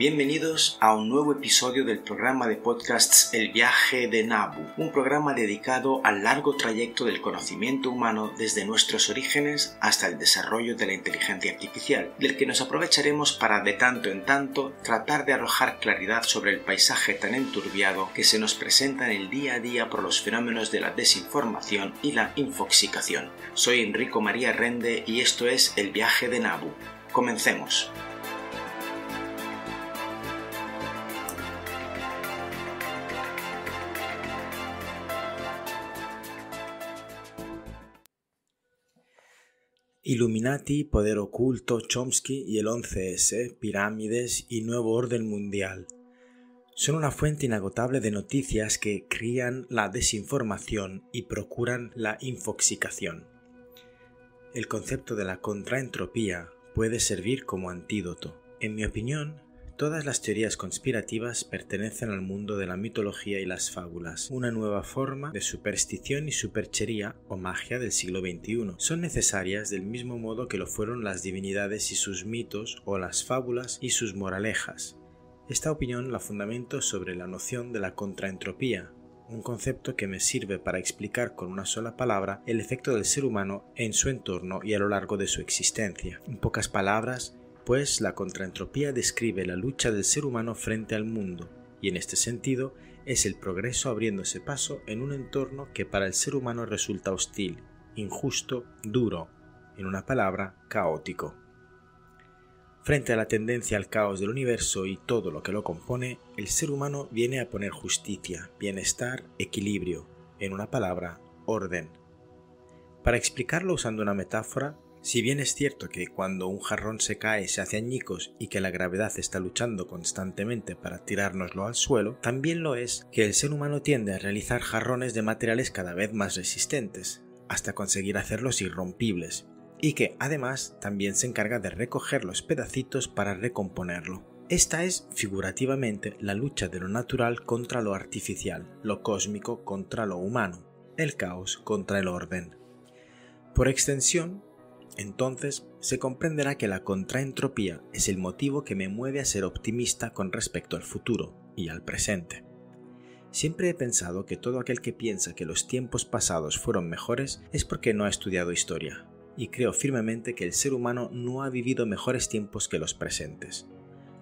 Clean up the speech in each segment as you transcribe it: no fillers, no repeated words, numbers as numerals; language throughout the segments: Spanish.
Bienvenidos a un nuevo episodio del programa de podcasts El viaje de Nabu, un programa dedicado al largo trayecto del conocimiento humano desde nuestros orígenes hasta el desarrollo de la inteligencia artificial, del que nos aprovecharemos para de tanto en tanto tratar de arrojar claridad sobre el paisaje tan enturbiado que se nos presenta en el día a día por los fenómenos de la desinformación y la infoxicación. Soy Enrico María Rende y esto es El viaje de Nabu. Comencemos. Illuminati, poder oculto, Chomsky y el 11S, pirámides y nuevo orden mundial. Son una fuente inagotable de noticias que crían la desinformación y procuran la infoxicación. El concepto de la contraentropía puede servir como antídoto. En mi opinión, todas las teorías conspirativas pertenecen al mundo de la mitología y las fábulas, una nueva forma de superstición y superchería o magia del siglo XXI. Son necesarias del mismo modo que lo fueron las divinidades y sus mitos o las fábulas y sus moralejas. Esta opinión la fundamento sobre la noción de la contraentropía, un concepto que me sirve para explicar con una sola palabra el efecto del ser humano en su entorno y a lo largo de su existencia. En pocas palabras, pues la contraentropía describe la lucha del ser humano frente al mundo, y en este sentido es el progreso abriéndose paso en un entorno que para el ser humano resulta hostil, injusto, duro, en una palabra, caótico. Frente a la tendencia al caos del universo y todo lo que lo compone, el ser humano viene a poner justicia, bienestar, equilibrio, en una palabra, orden. Para explicarlo usando una metáfora, si bien es cierto que cuando un jarrón se cae se hace añicos y que la gravedad está luchando constantemente para tirárnoslo al suelo, también lo es que el ser humano tiende a realizar jarrones de materiales cada vez más resistentes, hasta conseguir hacerlos irrompibles, y que además también se encarga de recoger los pedacitos para recomponerlo. Esta es, figurativamente, la lucha de lo natural contra lo artificial, lo cósmico contra lo humano, el caos contra el orden. Por extensión, entonces, se comprenderá que la contraentropía es el motivo que me mueve a ser optimista con respecto al futuro y al presente. Siempre he pensado que todo aquel que piensa que los tiempos pasados fueron mejores es porque no ha estudiado historia, y creo firmemente que el ser humano no ha vivido mejores tiempos que los presentes.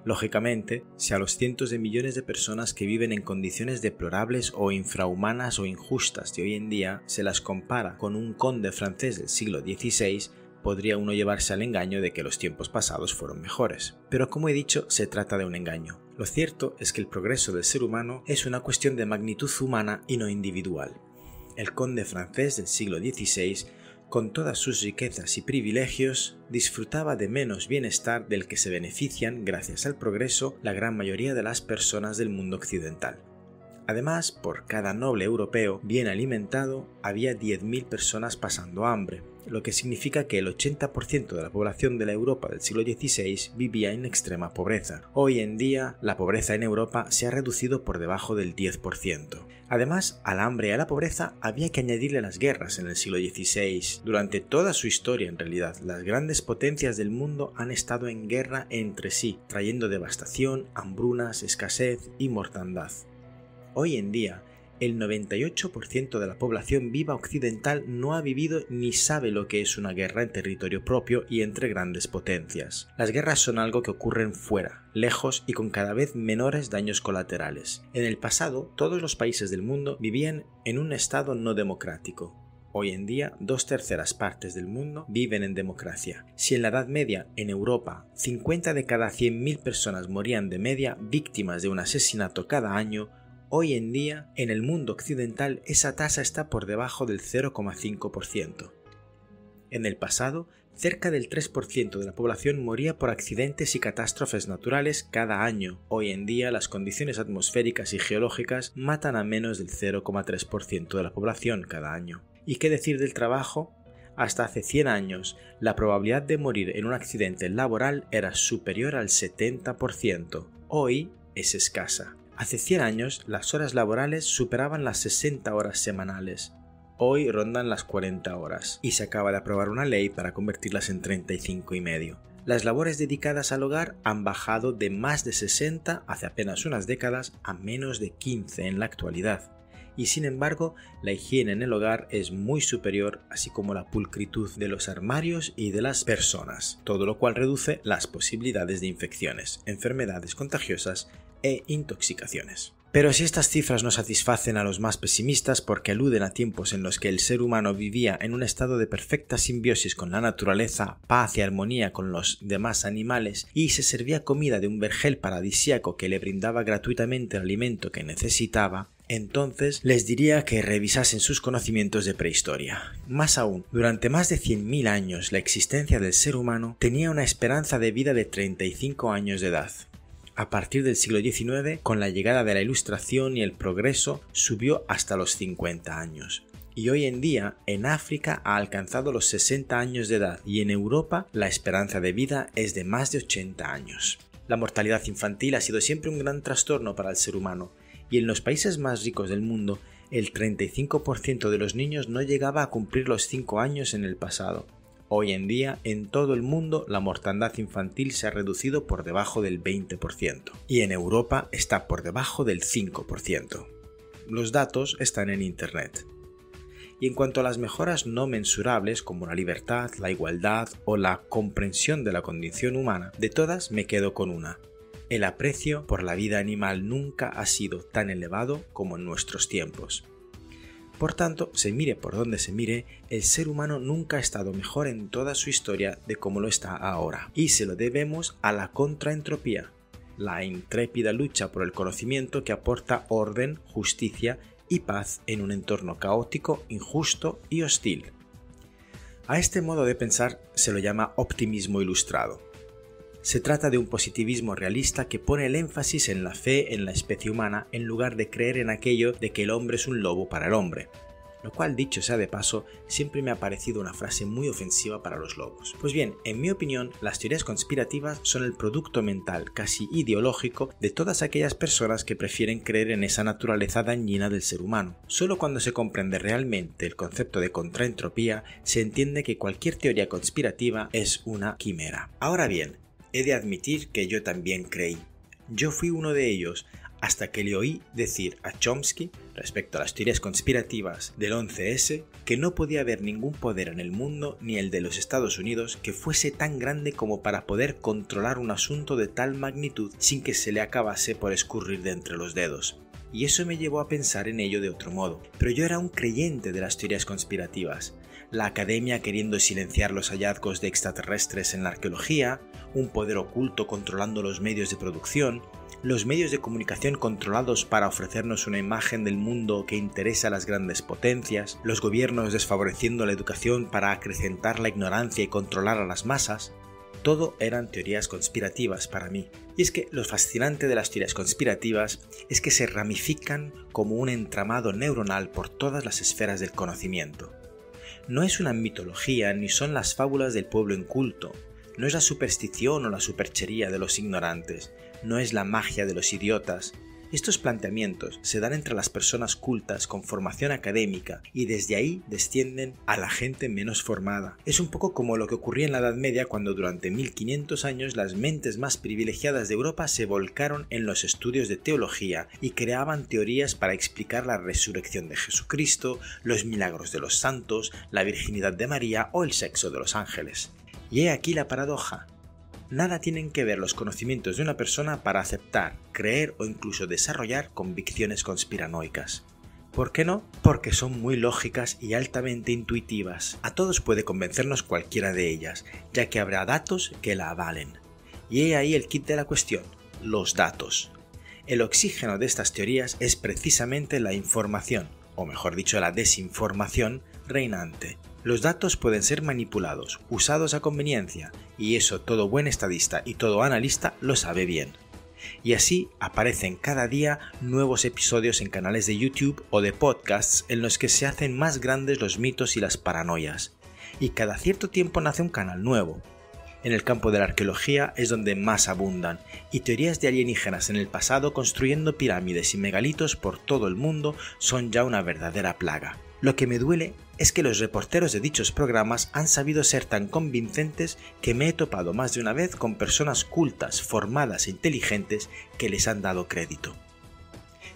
Lógicamente, si a los cientos de millones de personas que viven en condiciones deplorables o infrahumanas o injustas de hoy en día se las compara con un conde francés del siglo XVI, podría uno llevarse al engaño de que los tiempos pasados fueron mejores. Pero como he dicho, se trata de un engaño. Lo cierto es que el progreso del ser humano es una cuestión de magnitud humana y no individual. El conde francés del siglo XVI, con todas sus riquezas y privilegios, disfrutaba de menos bienestar del que se benefician, gracias al progreso, la gran mayoría de las personas del mundo occidental. Además, por cada noble europeo bien alimentado, había 10.000 personas pasando hambre, lo que significa que el 80% de la población de la Europa del siglo XVI vivía en extrema pobreza. Hoy en día, la pobreza en Europa se ha reducido por debajo del 10%. Además, al hambre y a la pobreza había que añadirle las guerras en el siglo XVI. Durante toda su historia, en realidad, las grandes potencias del mundo han estado en guerra entre sí, trayendo devastación, hambrunas, escasez y mortandad. Hoy en día, el 98% de la población viva occidental no ha vivido ni sabe lo que es una guerra en territorio propio y entre grandes potencias. Las guerras son algo que ocurren fuera, lejos y con cada vez menores daños colaterales. En el pasado, todos los países del mundo vivían en un estado no democrático. Hoy en día, 2/3 partes del mundo viven en democracia. Si en la Edad Media, en Europa, 50 de cada 100.000 personas morían de media víctimas de un asesinato cada año, hoy en día, en el mundo occidental, esa tasa está por debajo del 0,5%. En el pasado, cerca del 3% de la población moría por accidentes y catástrofes naturales cada año. Hoy en día, las condiciones atmosféricas y geológicas matan a menos del 0,3% de la población cada año. ¿Y qué decir del trabajo? Hasta hace 100 años, la probabilidad de morir en un accidente laboral era superior al 70%. Hoy es escasa. Hace 100 años, las horas laborales superaban las 60 horas semanales. Hoy rondan las 40 horas y se acaba de aprobar una ley para convertirlas en 35,5. las labores dedicadas al hogar han bajado de más de 60 hace apenas unas décadas a menos de 15 en la actualidad. Y sin embargo, la higiene en el hogar es muy superior, así como la pulcritud de los armarios y de las personas, todo lo cual reduce las posibilidades de infecciones, enfermedades contagiosas e intoxicaciones. Pero si estas cifras no satisfacen a los más pesimistas porque aluden a tiempos en los que el ser humano vivía en un estado de perfecta simbiosis con la naturaleza, paz y armonía con los demás animales y se servía comida de un vergel paradisíaco que le brindaba gratuitamente el alimento que necesitaba, entonces les diría que revisasen sus conocimientos de prehistoria. Más aún, durante más de 100.000 años la existencia del ser humano tenía una esperanza de vida de 35 años de edad. A partir del siglo XIX, con la llegada de la Ilustración y el progreso, subió hasta los 50 años. Y hoy en día, en África ha alcanzado los 60 años de edad y en Europa la esperanza de vida es de más de 80 años. La mortalidad infantil ha sido siempre un gran trastorno para el ser humano, y en los países más ricos del mundo, el 35% de los niños no llegaba a cumplir los 5 años en el pasado. Hoy en día, en todo el mundo, la mortandad infantil se ha reducido por debajo del 20% y en Europa está por debajo del 5%. Los datos están en Internet. Y en cuanto a las mejoras no mensurables como la libertad, la igualdad o la comprensión de la condición humana, de todas me quedo con una. El aprecio por la vida animal nunca ha sido tan elevado como en nuestros tiempos. Por tanto, se mire por donde se mire, el ser humano nunca ha estado mejor en toda su historia de como lo está ahora. Y se lo debemos a la contraentropía, la intrépida lucha por el conocimiento que aporta orden, justicia y paz en un entorno caótico, injusto y hostil. A este modo de pensar se lo llama optimismo ilustrado. Se trata de un positivismo realista que pone el énfasis en la fe en la especie humana en lugar de creer en aquello de que el hombre es un lobo para el hombre. Lo cual, dicho sea de paso, siempre me ha parecido una frase muy ofensiva para los lobos. Pues bien, en mi opinión, las teorías conspirativas son el producto mental, casi ideológico, de todas aquellas personas que prefieren creer en esa naturaleza dañina del ser humano. Solo cuando se comprende realmente el concepto de contraentropía, se entiende que cualquier teoría conspirativa es una quimera. Ahora bien, he de admitir que yo también creí. Yo fui uno de ellos hasta que le oí decir a Chomsky, respecto a las teorías conspirativas del 11S, que no podía haber ningún poder en el mundo, ni el de los Estados Unidos, que fuese tan grande como para poder controlar un asunto de tal magnitud sin que se le acabase por escurrir de entre los dedos. Y eso me llevó a pensar en ello de otro modo. Pero yo era un creyente de las teorías conspirativas. La academia queriendo silenciar los hallazgos de extraterrestres en la arqueología, un poder oculto controlando los medios de producción, los medios de comunicación controlados para ofrecernos una imagen del mundo que interesa a las grandes potencias, los gobiernos desfavoreciendo la educación para acrecentar la ignorancia y controlar a las masas. Todo eran teorías conspirativas para mí. Y es que lo fascinante de las teorías conspirativas es que se ramifican como un entramado neuronal por todas las esferas del conocimiento. No es una mitología ni son las fábulas del pueblo inculto, no es la superstición o la superchería de los ignorantes, no es la magia de los idiotas. Estos planteamientos se dan entre las personas cultas con formación académica y desde ahí descienden a la gente menos formada. Es un poco como lo que ocurría en la Edad Media cuando durante 1500 años las mentes más privilegiadas de Europa se volcaron en los estudios de teología y creaban teorías para explicar la resurrección de Jesucristo, los milagros de los santos, la virginidad de María o el sexo de los ángeles. Y he aquí la paradoja. Nada tienen que ver los conocimientos de una persona para aceptar, creer o incluso desarrollar convicciones conspiranoicas. ¿Por qué no? Porque son muy lógicas y altamente intuitivas. A todos puede convencernos cualquiera de ellas, ya que habrá datos que la avalen. Y he ahí el kit de la cuestión, los datos. El oxígeno de estas teorías es precisamente la información, o mejor dicho la desinformación, reinante. Los datos pueden ser manipulados, usados a conveniencia, y eso todo buen estadista y todo analista lo sabe bien. Y así aparecen cada día nuevos episodios en canales de YouTube o de podcasts en los que se hacen más grandes los mitos y las paranoias. Y cada cierto tiempo nace un canal nuevo. En el campo de la arqueología es donde más abundan, y teorías de alienígenas en el pasado construyendo pirámides y megalitos por todo el mundo son ya una verdadera plaga. Lo que me duele es que los reporteros de dichos programas han sabido ser tan convincentes que me he topado más de una vez con personas cultas, formadas e inteligentes que les han dado crédito.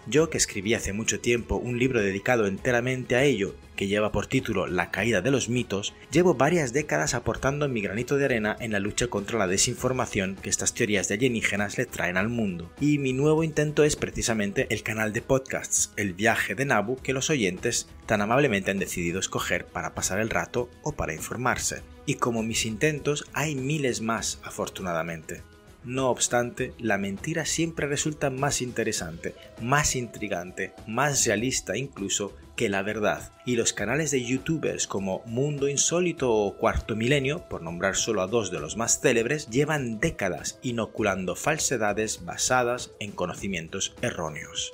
Yo, que escribí hace mucho tiempo un libro dedicado enteramente a ello, que lleva por título La caída de los mitos, llevo varias décadas aportando mi granito de arena en la lucha contra la desinformación que estas teorías de alienígenas le traen al mundo. Y mi nuevo intento es precisamente el canal de podcasts El Viaje de Nabu, que los oyentes tan amablemente han decidido escoger para pasar el rato o para informarse. Y como mis intentos, hay miles más, afortunadamente. No obstante, la mentira siempre resulta más interesante, más intrigante, más realista incluso que la verdad, y los canales de youtubers como Mundo Insólito o Cuarto Milenio, por nombrar solo a dos de los más célebres, llevan décadas inoculando falsedades basadas en conocimientos erróneos.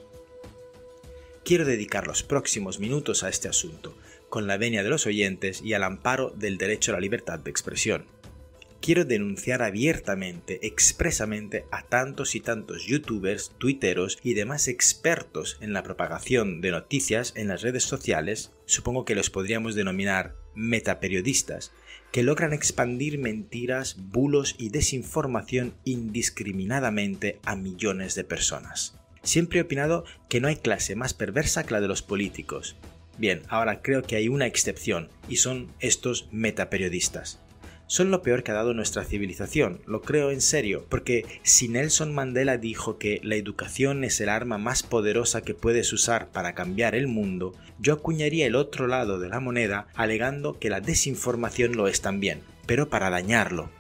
Quiero dedicar los próximos minutos a este asunto, con la venia de los oyentes y al amparo del derecho a la libertad de expresión. Quiero denunciar abiertamente, expresamente, a tantos y tantos youtubers, tuiteros y demás expertos en la propagación de noticias en las redes sociales, supongo que los podríamos denominar metaperiodistas, que logran expandir mentiras, bulos y desinformación indiscriminadamente a millones de personas. Siempre he opinado que no hay clase más perversa que la de los políticos. Bien, ahora creo que hay una excepción, y son estos metaperiodistas. Son lo peor que ha dado nuestra civilización, lo creo en serio, porque si Nelson Mandela dijo que la educación es el arma más poderosa que puedes usar para cambiar el mundo, yo acuñaría el otro lado de la moneda alegando que la desinformación lo es también, pero para dañarlo.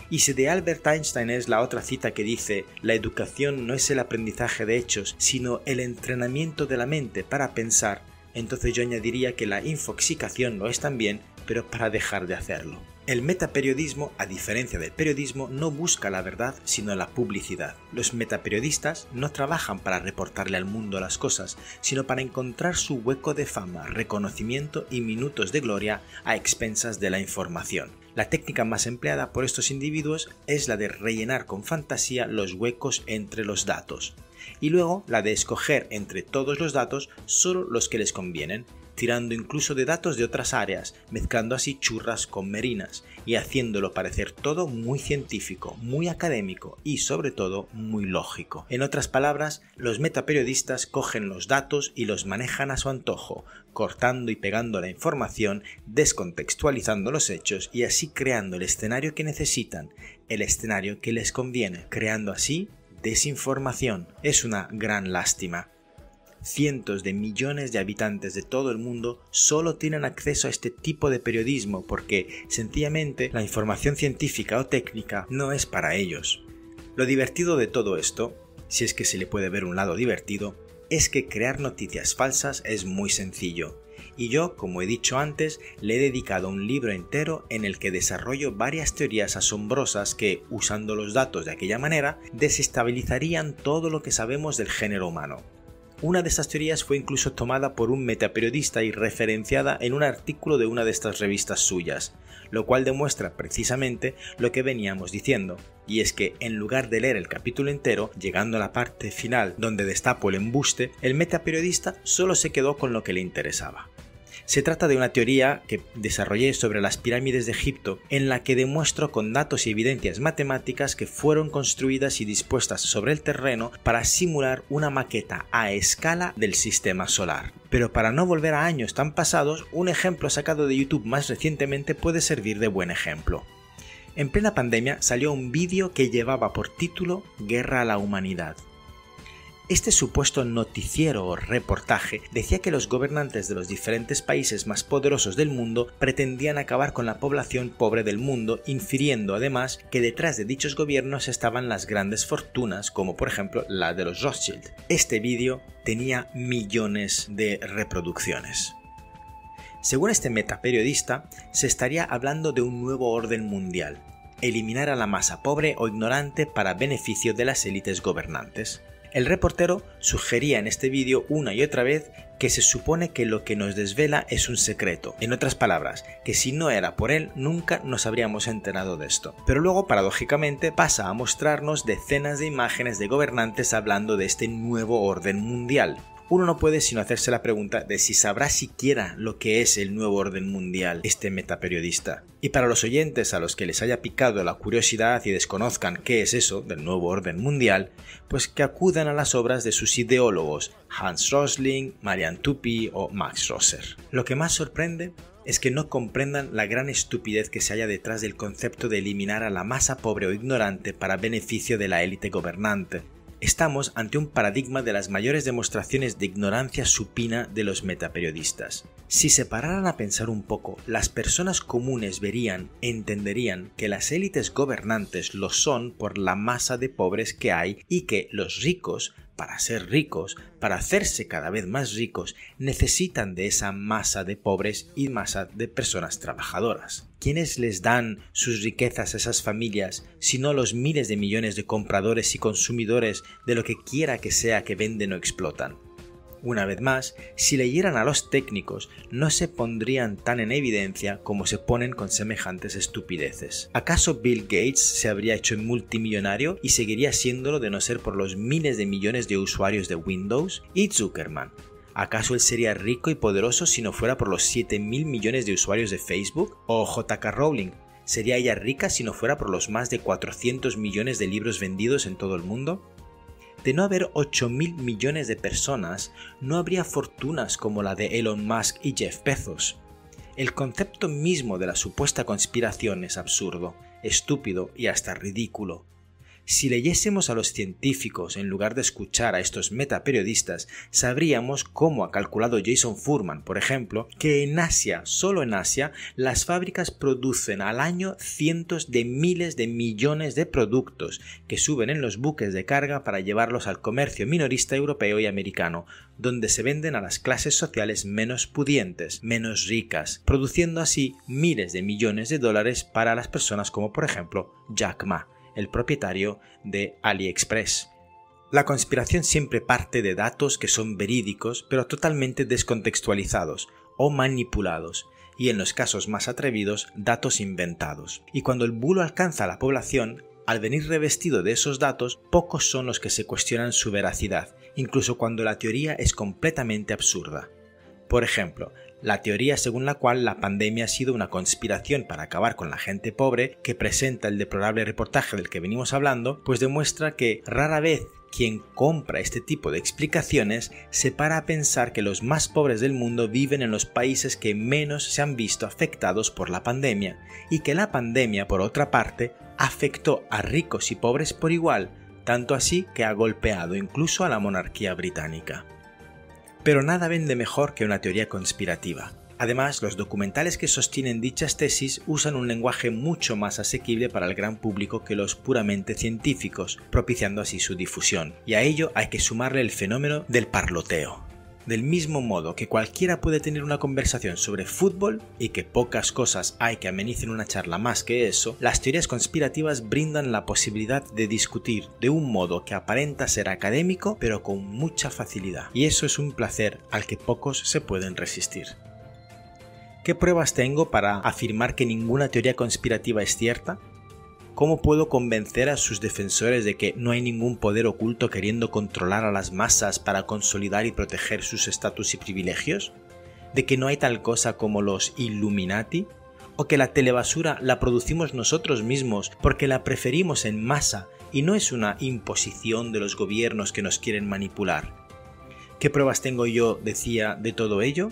Y si de Albert Einstein es la otra cita que dice la educación no es el aprendizaje de hechos, sino el entrenamiento de la mente para pensar, entonces yo añadiría que la infoxicación lo es también, pero para dejar de hacerlo. El metaperiodismo, a diferencia del periodismo, no busca la verdad, sino la publicidad. Los metaperiodistas no trabajan para reportarle al mundo las cosas, sino para encontrar su hueco de fama, reconocimiento y minutos de gloria a expensas de la información. La técnica más empleada por estos individuos es la de rellenar con fantasía los huecos entre los datos, y luego la de escoger entre todos los datos solo los que les convienen, tirando incluso de datos de otras áreas, mezclando así churras con merinas y haciéndolo parecer todo muy científico, muy académico y sobre todo muy lógico. En otras palabras, los metaperiodistas cogen los datos y los manejan a su antojo, cortando y pegando la información, descontextualizando los hechos y así creando el escenario que necesitan, el escenario que les conviene, creando así desinformación. Es una gran lástima. Cientos de millones de habitantes de todo el mundo solo tienen acceso a este tipo de periodismo porque, sencillamente, la información científica o técnica no es para ellos. Lo divertido de todo esto, si es que se le puede ver un lado divertido, es que crear noticias falsas es muy sencillo. Y yo, como he dicho antes, le he dedicado un libro entero en el que desarrollo varias teorías asombrosas que, usando los datos de aquella manera, desestabilizarían todo lo que sabemos del género humano. Una de estas teorías fue incluso tomada por un metaperiodista y referenciada en un artículo de una de estas revistas suyas, lo cual demuestra precisamente lo que veníamos diciendo, y es que en lugar de leer el capítulo entero, llegando a la parte final donde destapo el embuste, el metaperiodista solo se quedó con lo que le interesaba. Se trata de una teoría que desarrollé sobre las pirámides de Egipto, en la que demuestro con datos y evidencias matemáticas que fueron construidas y dispuestas sobre el terreno para simular una maqueta a escala del sistema solar. Pero para no volver a años tan pasados, un ejemplo sacado de YouTube más recientemente puede servir de buen ejemplo. En plena pandemia salió un vídeo que llevaba por título Guerra a la Humanidad. Este supuesto noticiero o reportaje decía que los gobernantes de los diferentes países más poderosos del mundo pretendían acabar con la población pobre del mundo, infiriendo además que detrás de dichos gobiernos estaban las grandes fortunas, como por ejemplo la de los Rothschild. Este vídeo tenía millones de reproducciones. Según este metaperiodista, se estaría hablando de un nuevo orden mundial, eliminar a la masa pobre o ignorante para beneficio de las élites gobernantes. El reportero sugería en este vídeo una y otra vez que se supone que lo que nos desvela es un secreto. En otras palabras, que si no era por él, nunca nos habríamos enterado de esto. Pero luego, paradójicamente, pasa a mostrarnos decenas de imágenes de gobernantes hablando de este nuevo orden mundial. uno no puede sino hacerse la pregunta de si sabrá siquiera lo que es el nuevo orden mundial este metaperiodista. Y para los oyentes a los que les haya picado la curiosidad y desconozcan qué es eso del nuevo orden mundial, pues que acudan a las obras de sus ideólogos Hans Rosling, Marian Tupy o Max Rosser. Lo que más sorprende es que no comprendan la gran estupidez que se halla detrás del concepto de eliminar a la masa pobre o ignorante para beneficio de la élite gobernante. Estamos ante un paradigma de las mayores demostraciones de ignorancia supina de los metaperiodistas. Si se pararan a pensar un poco, las personas comunes entenderían que las élites gobernantes lo son por la masa de pobres que hay y que los ricos, para ser ricos, para hacerse cada vez más ricos, necesitan de esa masa de pobres y masa de personas trabajadoras. ¿Quiénes les dan sus riquezas a esas familias, sino los miles de millones de compradores y consumidores de lo que quiera que sea que venden o explotan? Una vez más, si leyeran a los técnicos, no se pondrían tan en evidencia como se ponen con semejantes estupideces. ¿Acaso Bill Gates se habría hecho multimillonario y seguiría siéndolo de no ser por los miles de millones de usuarios de Windows? ¿Y Zuckerman? ¿Acaso él sería rico y poderoso si no fuera por los 7.000 millones de usuarios de Facebook? ¿O J.K. Rowling? ¿Sería ella rica si no fuera por los más de 400 millones de libros vendidos en todo el mundo? De no haber 8.000 millones de personas, no habría fortunas como la de Elon Musk y Jeff Bezos. El concepto mismo de la supuesta conspiración es absurdo, estúpido y hasta ridículo. Si leyésemos a los científicos en lugar de escuchar a estos metaperiodistas, sabríamos cómo ha calculado Jason Furman, por ejemplo, que en Asia, solo en Asia, las fábricas producen al año cientos de miles de millones de productos que suben en los buques de carga para llevarlos al comercio minorista europeo y americano, donde se venden a las clases sociales menos pudientes, menos ricas, produciendo así miles de millones de dólares para las personas como por ejemplo Jack Ma, el propietario de AliExpress. La conspiración siempre parte de datos que son verídicos pero totalmente descontextualizados o manipulados, y en los casos más atrevidos, datos inventados. Y cuando el bulo alcanza a la población, al venir revestido de esos datos, pocos son los que se cuestionan su veracidad, incluso cuando la teoría es completamente absurda. Por ejemplo, la teoría según la cual la pandemia ha sido una conspiración para acabar con la gente pobre, que presenta el deplorable reportaje del que venimos hablando, pues demuestra que rara vez quien compra este tipo de explicaciones se para a pensar que los más pobres del mundo viven en los países que menos se han visto afectados por la pandemia, y que la pandemia, por otra parte, afectó a ricos y pobres por igual, tanto así que ha golpeado incluso a la monarquía británica. Pero nada vende mejor que una teoría conspirativa. Además, los documentales que sostienen dichas tesis usan un lenguaje mucho más asequible para el gran público que los puramente científicos, propiciando así su difusión. Y a ello hay que sumarle el fenómeno del parloteo. Del mismo modo que cualquiera puede tener una conversación sobre fútbol y que pocas cosas hay que amenicen una charla más que eso, las teorías conspirativas brindan la posibilidad de discutir de un modo que aparenta ser académico pero con mucha facilidad. Y eso es un placer al que pocos se pueden resistir. ¿Qué pruebas tengo para afirmar que ninguna teoría conspirativa es cierta? ¿Cómo puedo convencer a sus defensores de que no hay ningún poder oculto queriendo controlar a las masas para consolidar y proteger sus estatus y privilegios? ¿De que no hay tal cosa como los Illuminati? ¿O que la telebasura la producimos nosotros mismos porque la preferimos en masa y no es una imposición de los gobiernos que nos quieren manipular? ¿Qué pruebas tengo yo, decía, de todo ello?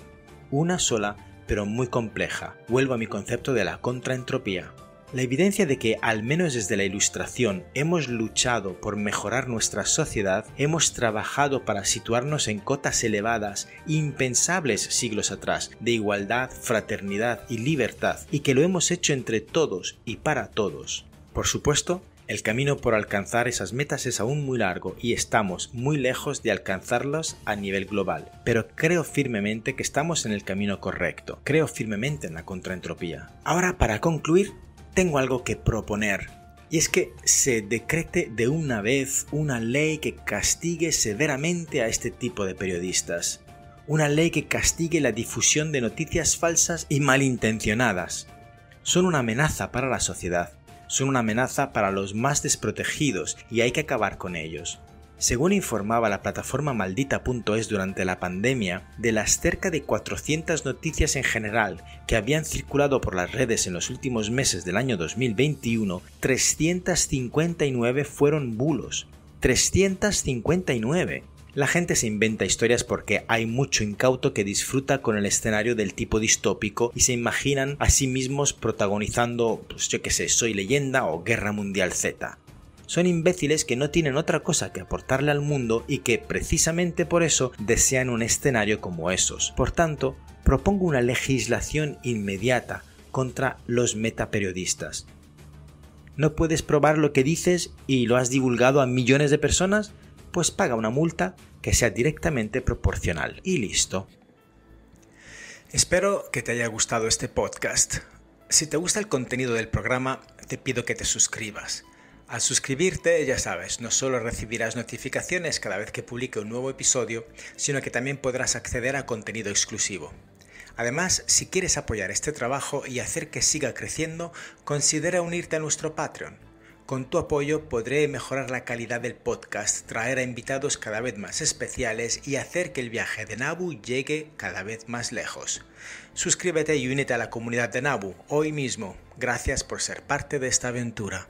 Una sola, pero muy compleja. Vuelvo a mi concepto de la contraentropía. La evidencia de que, al menos desde la Ilustración, hemos luchado por mejorar nuestra sociedad, hemos trabajado para situarnos en cotas elevadas, impensables siglos atrás, de igualdad, fraternidad y libertad, y que lo hemos hecho entre todos y para todos. Por supuesto, el camino por alcanzar esas metas es aún muy largo y estamos muy lejos de alcanzarlos a nivel global, pero creo firmemente que estamos en el camino correcto, creo firmemente en la contraentropía. Ahora, para concluir, tengo algo que proponer, y es que se decrete de una vez una ley que castigue severamente a este tipo de periodistas. Una ley que castigue la difusión de noticias falsas y malintencionadas. Son una amenaza para la sociedad, son una amenaza para los más desprotegidos y hay que acabar con ellos. Según informaba la plataforma maldita.es durante la pandemia, de las cerca de 400 noticias en general que habían circulado por las redes en los últimos meses del año 2021, 359 fueron bulos. 359. La gente se inventa historias porque hay mucho incauto que disfruta con el escenario del tipo distópico y se imaginan a sí mismos protagonizando, Soy Leyenda o Guerra Mundial Z. Son imbéciles que no tienen otra cosa que aportarle al mundo y que, precisamente por eso, desean un escenario como esos. Por tanto, propongo una legislación inmediata contra los metaperiodistas. ¿No puedes probar lo que dices y lo has divulgado a millones de personas? Pues paga una multa que sea directamente proporcional. Y listo. Espero que te haya gustado este podcast. Si te gusta el contenido del programa, te pido que te suscribas. Al suscribirte, ya sabes, no solo recibirás notificaciones cada vez que publique un nuevo episodio, sino que también podrás acceder a contenido exclusivo. Además, si quieres apoyar este trabajo y hacer que siga creciendo, considera unirte a nuestro Patreon. Con tu apoyo podré mejorar la calidad del podcast, traer a invitados cada vez más especiales y hacer que el viaje de Nabu llegue cada vez más lejos. Suscríbete y únete a la comunidad de Nabu hoy mismo. Gracias por ser parte de esta aventura.